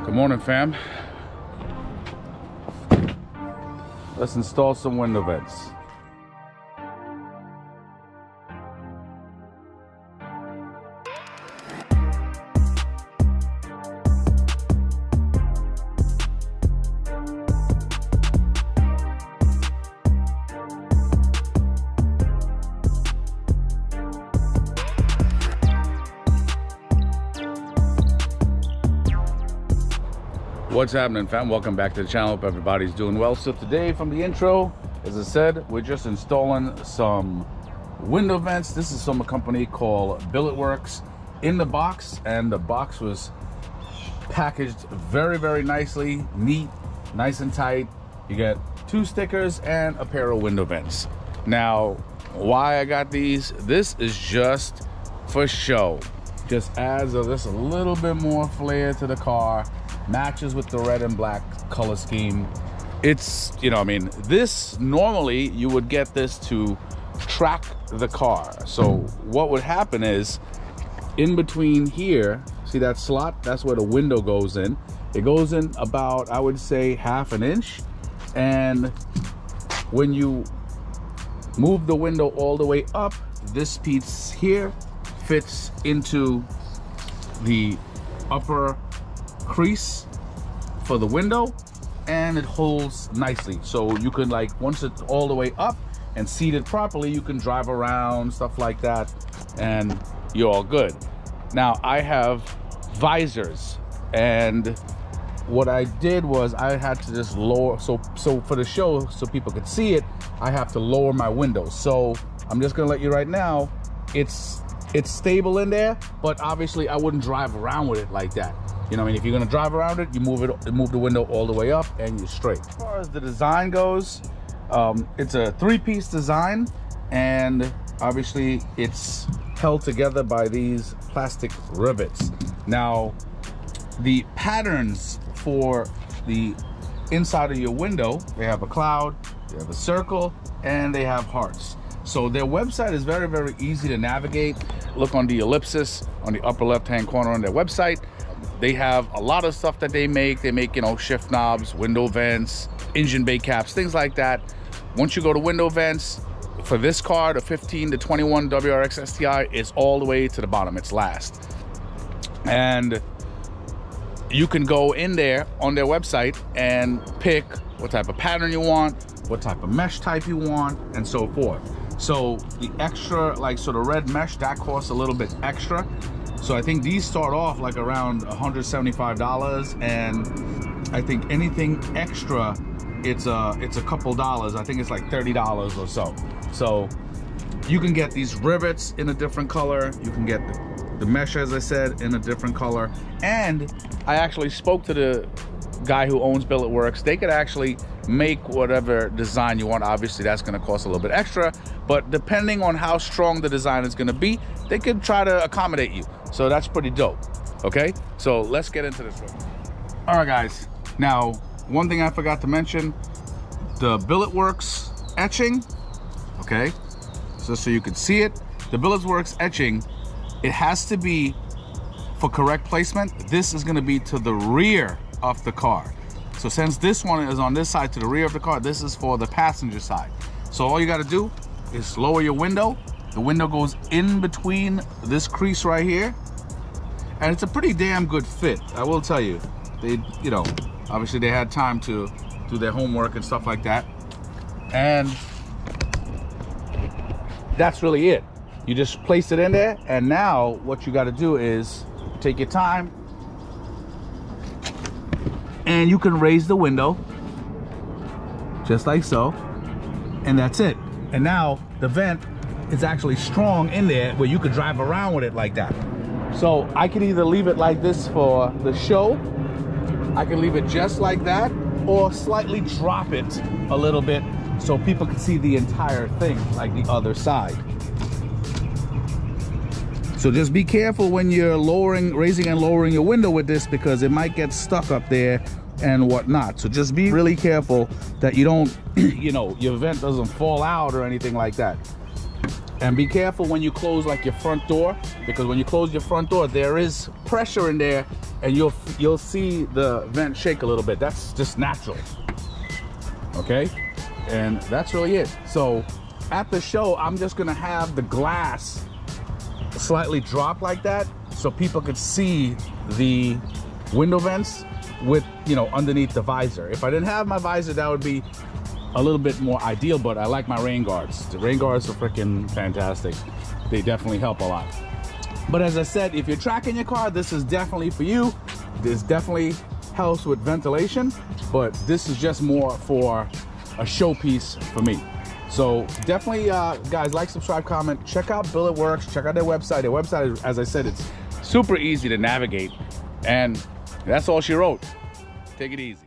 Good morning, fam. Let's install some window vents. What's happening, fam? Welcome back to the channel. Hope everybody's doing well. So today, from the intro, as I said, we're just installing some window vents. This is from a company called BILLETWORKZ in the box, and the box was packaged very, very nicely, neat, nice and tight. You get 2 stickers and a pair of window vents. Now, why I got these? This is just for show. Just adds just a little bit more flair to the car. Matches with the red and black color scheme. It's, you know, I mean, this normally you would get this to track the car. So what would happen is, in between here, see that slot? That's where the window goes in. It goes in about, I would say, 1/2 inch. And when you move the window all the way up, this piece here fits into the upper crease for the window, and it holds nicely. So you can, like, once it's all the way up and seated properly, you can drive around, stuff like that, and you're all good. Now, I have visors, and what I did was I had to just lower, so for the show, so people could see it, I have to lower my window. So I'm just gonna let you right now, it's stable in there, but obviously I wouldn't drive around with it like that. You know what I mean? If you're gonna drive around it, you move the window all the way up and you're straight. As far as the design goes, it's a 3-piece design, and obviously it's held together by these plastic rivets. Now, the patterns for the inside of your window, they have a cloud, they have a circle, and they have hearts. So their website is very, very easy to navigate. Look on the ellipsis on the upper left-hand corner on their website. They have a lot of stuff that they make. They make, you know, shift knobs, window vents, engine bay caps, things like that. Once you go to window vents, for this car, the 15 to 21 WrxSti is all the way to the bottom. It's last. And you can go in there on their website and pick what type of pattern you want, what type of mesh type you want, and so forth. So the extra, like, so the red mesh, that costs a little bit extra. So I think these start off like around $175, and I think anything extra, it's a couple dollars. I think it's like $30 or so. So you can get these rivets in a different color. You can get the mesh, as I said, in a different color. And I actually spoke to the guy who owns BILLETWORKZ. They could actually make whatever design you want. Obviously that's going to cost a little bit extra, but depending on how strong the design is going to be, they could try to accommodate you. So that's pretty dope. Okay, so let's get into this one. All right, guys, now one thing I forgot to mention, the BILLETWORKZ etching. Okay, so you can see it, the BILLETWORKZ etching, it has to be, for correct placement, this is going to be to the rear of the car. So since this one is on this side to the rear of the car, this is for the passenger side. So all you got to do is lower your window. The window goes in between this crease right here, and it's a pretty damn good fit, I will tell you. They, you know, obviously they had time to do their homework and stuff like that, and that's really it. You just place it in there, and now what you got to do is take your time, and you can raise the window just like so, and that's it. And now the vent is actually strong in there where you could drive around with it like that. So I can either leave it like this for the show, I can leave it just like that, or slightly drop it a little bit so people can see the entire thing, like the other side. So just be careful when you're raising and lowering your window with this, because it might get stuck up there and whatnot. So just be really careful that you don't, you know, your vent doesn't fall out or anything like that. And be careful when you close like your front door, because when you close your front door, there is pressure in there and you'll see the vent shake a little bit. That's just natural. Okay, and that's really it. So at the show, I'm just gonna have the glass slightly drop like that so people could see the window vents with, you know, underneath the visor. If I didn't have my visor, that would be a little bit more ideal, but I like my rain guards. The rain guards are freaking fantastic. They definitely help a lot. But as I said, if you're tracking your car, this is definitely for you. This definitely helps with ventilation, but this is just more for a showpiece for me. So definitely, guys, like, subscribe, comment, check out BILLETWORKZ, check out their website. Their website, as I said, it's super easy to navigate, and that's all she wrote. Take it easy.